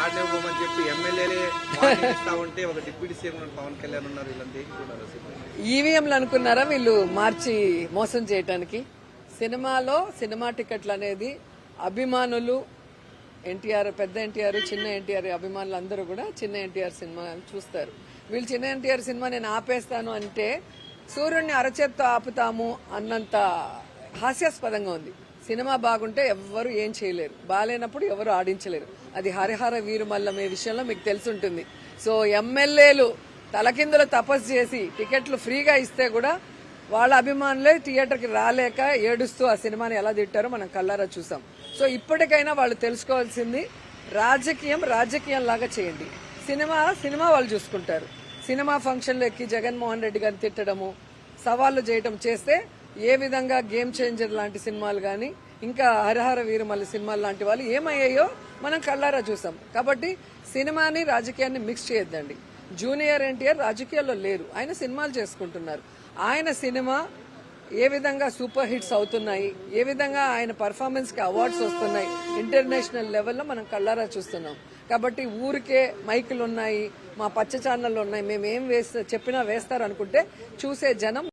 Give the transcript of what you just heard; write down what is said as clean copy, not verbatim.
ఆడనివ్వమని చెప్పి ఎమ్మెల్యేలే వార్నింగ్ ఇస్తా ఉంటే ఒక డిప్యూటీ సీఎం పవన్ కళ్యాణ్ ఉన్నారు. వీళ్ళంతా ఏం చూడాలి? ఈవీఎంలు అనుకున్నారా వీళ్ళు మార్చి మోసం చేయటానికి? సినిమా టికెట్లు అనేది అభిమానులు ఎన్టీఆర్, పెద్ద ఎన్టీఆర్, చిన్న ఎన్టీఆర్ అభిమానులు అందరూ కూడా చిన్న ఎన్టీఆర్ సినిమా చూస్తారు. వీళ్ళు చిన్న ఎన్టీఆర్ సినిమా నేను ఆపేస్తాను అంటే సూర్యుడిని అరచేత్తో ఆపుతాము అన్నంత హాస్యాస్పదంగా ఉంది. సినిమా బాగుంటే ఎవ్వరు ఏం చేయలేరు, బాగాలేనప్పుడు ఎవరు ఆడించలేరు. అది హరిహర వీరుమల్లమే విషయంలో మీకు తెలుసుంటుంది. సో ఎమ్మెల్యేలు తలకిందులు తపస్సు చేసి టికెట్లు ఫ్రీగా ఇస్తే కూడా వాళ్ళ అభిమానులే థియేటర్కి రాలేక ఏడుస్తూ ఆ సినిమాని ఎలా తిట్టారో మనం కళ్ళారా చూసాం. సో ఇప్పటికైనా వాళ్ళు తెలుసుకోవాల్సింది రాజకీయం లాగా చేయండి. సినిమా వాళ్ళు చూసుకుంటారు. సినిమా ఫంక్షన్లు ఎక్కి జగన్మోహన్ రెడ్డి గారిని తిట్టడము, సవాళ్లు చేయటం చేస్తే ఏ విధంగా గేమ్ చేంజర్ లాంటి సినిమాలు కానీ ఇంకా హరిహర వీరమల్లి సినిమాలు లాంటి వాళ్ళు ఏమయ్యాయో మనం కళ్ళారా చూసాం. కాబట్టి సినిమాని రాజకీయాన్ని మిక్స్ చేయొద్దండి. జూనియర్ ఎన్టీఆర్ రాజకీయాల్లో లేరు, ఆయన సినిమాలు చేసుకుంటున్నారు. ఆయన సినిమా ఏ విధంగా సూపర్ హిట్స్ అవుతున్నాయి, ఏ విధంగా ఆయన పర్ఫార్మెన్స్ కి అవార్డ్స్ వస్తున్నాయి ఇంటర్నేషనల్ లెవెల్లో మనం కళ్ళారా చూస్తున్నాం. కాబట్టి ఊరికే మైకులు ఉన్నాయి, మా పచ్చ ఛానళ్ళు ఉన్నాయి, మేమేం చెప్పినా వేస్తారు అనుకుంటే చూసే జనం